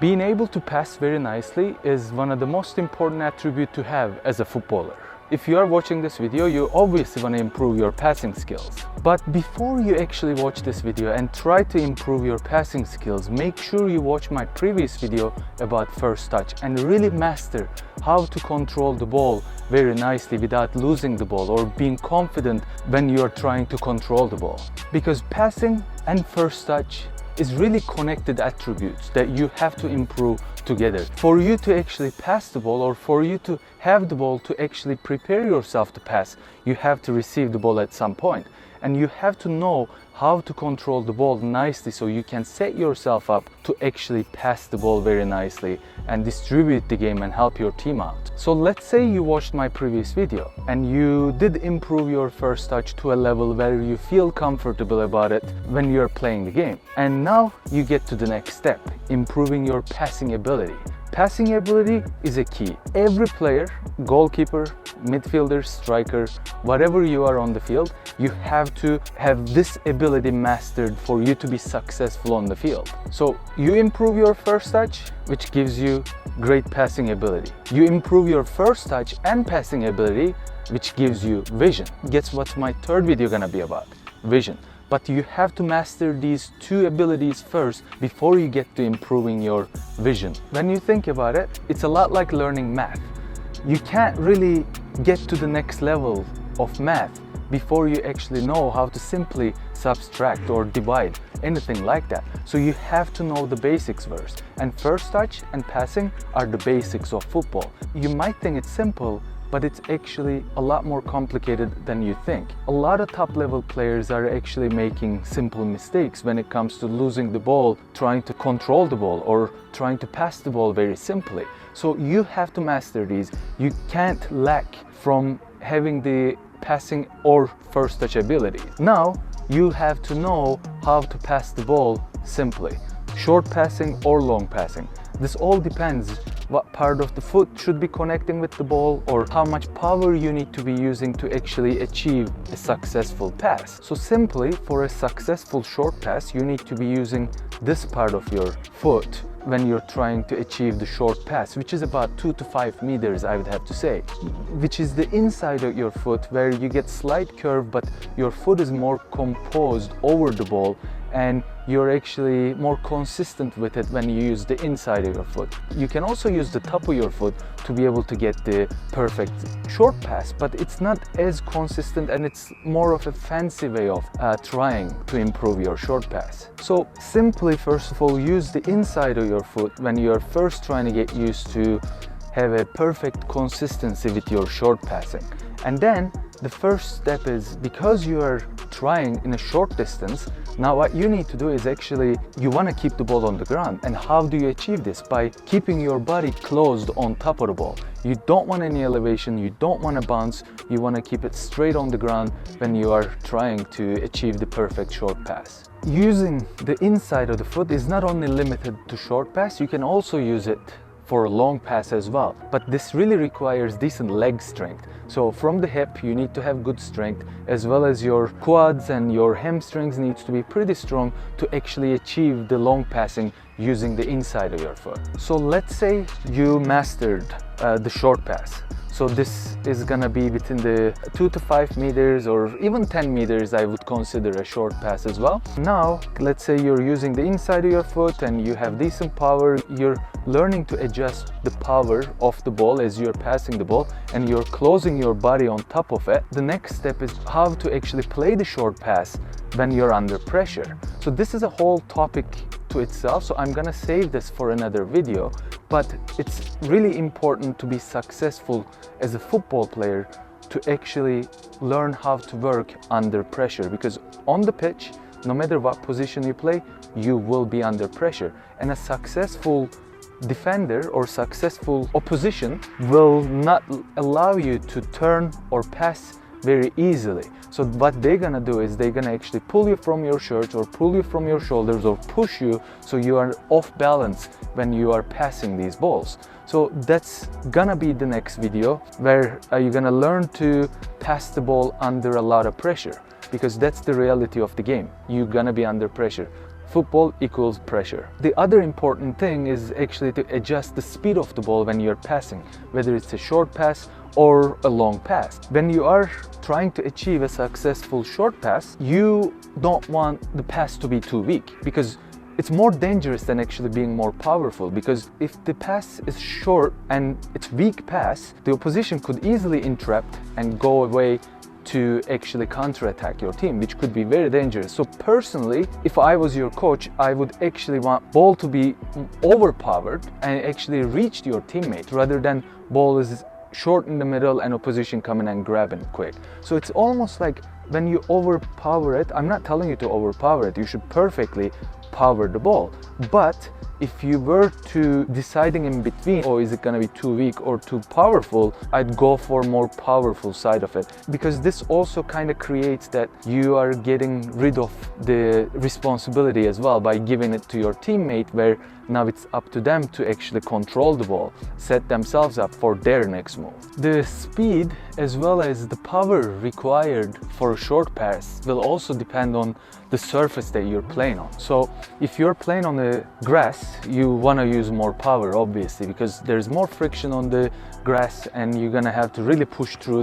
Being able to pass very nicely is one of the most important attributes to have as a footballer. If you are watching this video, you obviously want to improve your passing skills. But before you actually watch this video and try to improve your passing skills, make sure you watch my previous video about first touch and really master how to control the ball very nicely without losing the ball or being confident when you are trying to control the ball. Because passing and first touch is really connected attributes that you have to improve together. For you to actually pass the ball, or for you to have the ball to actually prepare yourself to pass, you have to receive the ball at some point. And you have to know how to control the ball nicely so you can set yourself up to actually pass the ball very nicely and distribute the game and help your team out. So let's say you watched my previous video and you did improve your first touch to a level where you feel comfortable about it when you're playing the game. And now you get to the next step, improving your passing ability. Passing ability is a key. Every player, goalkeeper, midfielder, striker, whatever you are on the field, you have to have this ability mastered for you to be successful on the field. So you improve your first touch, which gives you great passing ability. You improve your first touch and passing ability, which gives you vision. Guess what's my third video gonna be about? Vision. But you have to master these two abilities first before you get to improving your vision. When you think about it, it's a lot like learning math. You can't really get to the next level of math before you actually know how to simply subtract or divide, anything like that. So you have to know the basics first. And first touch and passing are the basics of football. You might think it's simple, but it's actually a lot more complicated than you think. A lot of top level players are actually making simple mistakes when it comes to losing the ball, trying to control the ball, or trying to pass the ball very simply. So you have to master these. You can't lack from having the passing or first touch ability. Now you have to know how to pass the ball simply. Short passing or long passing. This all depends what part of the foot should be connecting with the ball or how much power you need to be using to actually achieve a successful pass. So simply, for a successful short pass, you need to be using this part of your foot when you're trying to achieve the short pass, which is about 2 to 5 meters, I would have to say, which is the inside of your foot where you get slight curve, but your foot is more composed over the ball and you're actually more consistent with it when you use the inside of your foot. You can also use the top of your foot to be able to get the perfect short pass, but it's not as consistent and it's more of a fancy way of trying to improve your short pass. So simply, first of all, use the inside of your foot when you're first trying to get used to have a perfect consistency with your short passing. And then the first step is, because you are trying in a short distance, now what you need to do is actually, you want to keep the ball on the ground. And how do you achieve this? By keeping your body closed on top of the ball. You don't want any elevation, you don't want to bounce, you want to keep it straight on the ground when you are trying to achieve the perfect short pass. Using the inside of the foot is not only limited to short pass, you can also use it for a long pass as well. But this really requires decent leg strength. So from the hip, you need to have good strength, as well as your quads and your hamstrings needs to be pretty strong to actually achieve the long passing using the inside of your foot. So let's say you mastered the short pass. So this is gonna be between the 2 to 5 meters or even 10 meters, I would consider a short pass as well. Now, let's say you're using the inside of your foot and you have decent power. You're learning to adjust the power of the ball as you're passing the ball and you're closing your body on top of it. The next step is how to actually play the short pass when you're under pressure. So this is a whole topic to itself, so I'm gonna save this for another video. But it's really important to be successful as a football player to actually learn how to work under pressure, because on the pitch, no matter what position you play, you will be under pressure. And a successful defender or successful opposition will not allow you to turn or pass very easily. So what they're gonna do is they're gonna actually pull you from your shirt or pull you from your shoulders or push you so you are off balance when you are passing these balls. So that's gonna be the next video where you're gonna learn to pass the ball under a lot of pressure, because that's the reality of the game. You're gonna be under pressure. football equals pressure. The other important thing is actually to adjust the speed of the ball when you're passing, whether it's a short pass or a long pass. When you are trying to achieve a successful short pass, you don't want the pass to be too weak, because it's more dangerous than actually being more powerful, because if the pass is short and it's weak pass, the opposition could easily interrupt and go away to actually counterattack your team, which could be very dangerous. So personally, if I was your coach, I would actually want ball to be overpowered and actually reach your teammate, rather than ball is short in the middle and opposition coming and grabbing quick. So it's almost like when you overpower it, I'm not telling you to overpower it, you should perfectly power the ball, but if you were to deciding in between, or is it going to be too weak or too powerful, I'd go for more powerful side of it, because this also kind of creates that you are getting rid of the responsibility as well by giving it to your teammate, where now it's up to them to actually control the ball, set themselves up for their next move. The speed as well as the power required for a short pass will also depend on the surface that you're playing on. So if you're playing on the grass, you want to use more power, obviously, because there's more friction on the grass and you're gonna have to really push through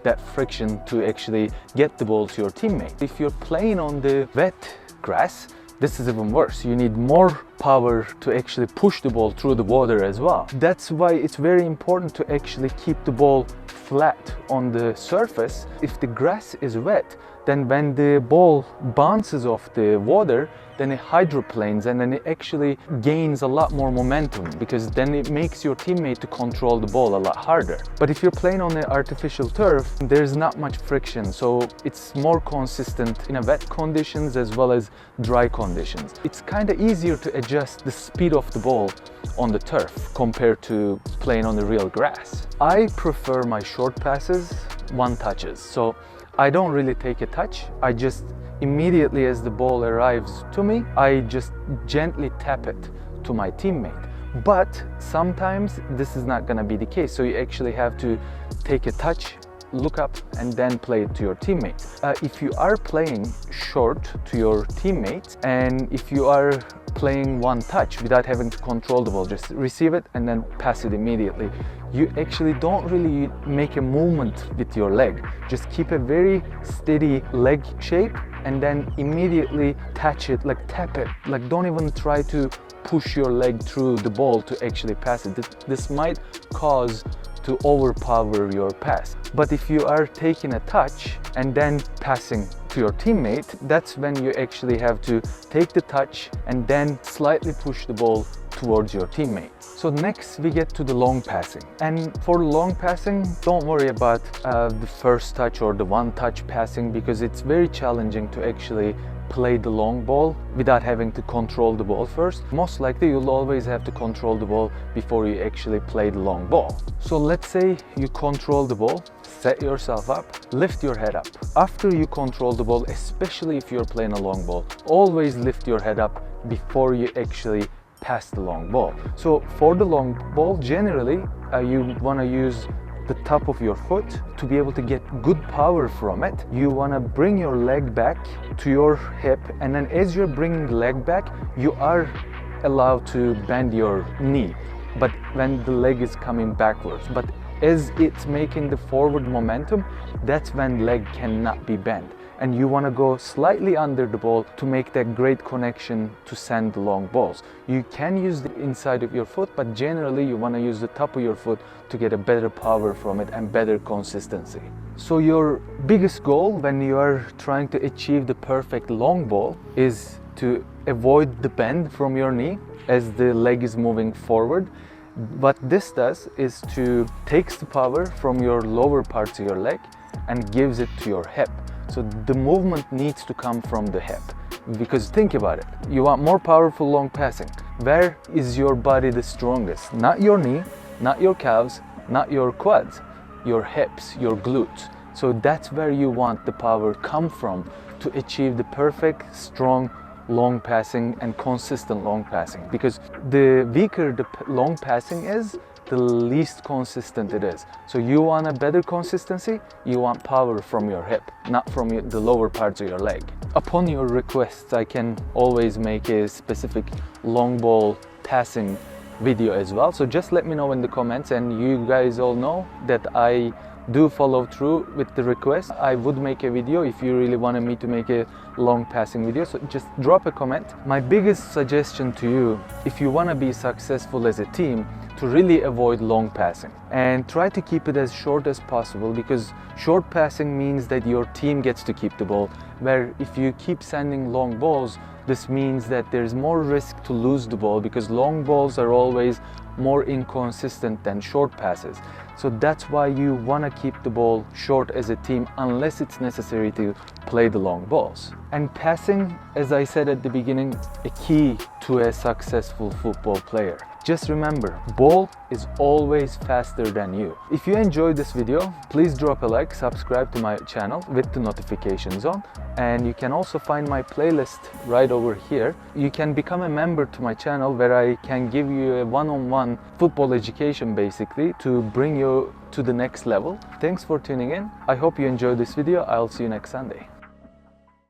that friction to actually get the ball to your teammate. If you're playing on the wet grass, this is even worse. You need more power to actually push the ball through the water as well. That's why it's very important to actually keep the ball flat on the surface. If the grass is wet, then when the ball bounces off the water, then it hydroplanes and then it actually gains a lot more momentum, because then it makes your teammate to control the ball a lot harder. But if you're playing on the artificial turf, there's not much friction, so it's more consistent in a wet conditions as well as dry conditions. It's kind of easier to adjust the speed of the ball on the turf compared to playing on the real grass. I prefer my short passes one touches, so I don't really take a touch. I just immediately as the ball arrives to me, I just gently tap it to my teammate. But sometimes this is not going to be the case, so you actually have to take a touch, look up, and then play it to your teammate. If you are playing short to your teammate, and if you are playing one touch without having to control the ball, just receive it and then pass it immediately, you actually don't really make a movement with your leg. Just keep a very steady leg shape and then immediately touch it, like tap it, like don't even try to push your leg through the ball to actually pass it. This might cause to overpower your pass. But if you are taking a touch and then passing to your teammate, that's when you actually have to take the touch and then slightly push the ball towards your teammate. So next we get to the long passing. And for long passing, don't worry about the first touch or the one touch passing, because it's very challenging to actually play the long ball without having to control the ball first. Most likely you'll always have to control the ball before you actually play the long ball. So let's say you control the ball, set yourself up, lift your head up. After you control the ball, especially if you're playing a long ball, always lift your head up before you actually pass the long ball. So for the long ball, generally you want to use the top of your foot to be able to get good power from it. You want to bring your leg back to your hip, and then as you're bringing the leg back, you are allowed to bend your knee, but when the leg is coming backwards. But as it's making the forward momentum, that's when leg cannot be bent, and you want to go slightly under the ball to make that great connection to send the long balls. You can use the inside of your foot, but generally you want to use the top of your foot to get a better power from it and better consistency. So your biggest goal when you are trying to achieve the perfect long ball is to avoid the bend from your knee as the leg is moving forward. What this does is to takes the power from your lower parts of your leg and gives it to your hip. So the movement needs to come from the hip, because think about it, you want more powerful long passing. Where is your body the strongest? Not your knee, not your calves, not your quads, your hips, your glutes. So that's where you want the power come from to achieve the perfect, strong, long passing and consistent long passing. Because the weaker the long passing is, the least consistent it is. So you want a better consistency, you want power from your hip, not from the lower parts of your leg. Upon your requests, I can always make a specific long ball passing video as well. So just let me know in the comments, and you guys all know that I do follow through with the request. I would make a video if you really wanted me to make a long passing video, so just drop a comment. My biggest suggestion to you, if you want to be successful as a team, to really avoid long passing and try to keep it as short as possible, because short passing means that your team gets to keep the ball, where if you keep sending long balls, this means that there's more risk to lose the ball, because long balls are always more inconsistent than short passes. So that's why you want to keep the ball short as a team, unless it's necessary to play the long balls. And passing, as I said at the beginning, a key to a successful football player. Just remember, ball is always faster than you. If you enjoyed this video, please drop a like, subscribe to my channel with the notifications on, and you can also find my playlist right over here. You can become a member to my channel, where I can give you a one-on-one football education, basically, to bring you to the next level. Thanks for tuning in. I hope you enjoyed this video. I'll see you next Sunday.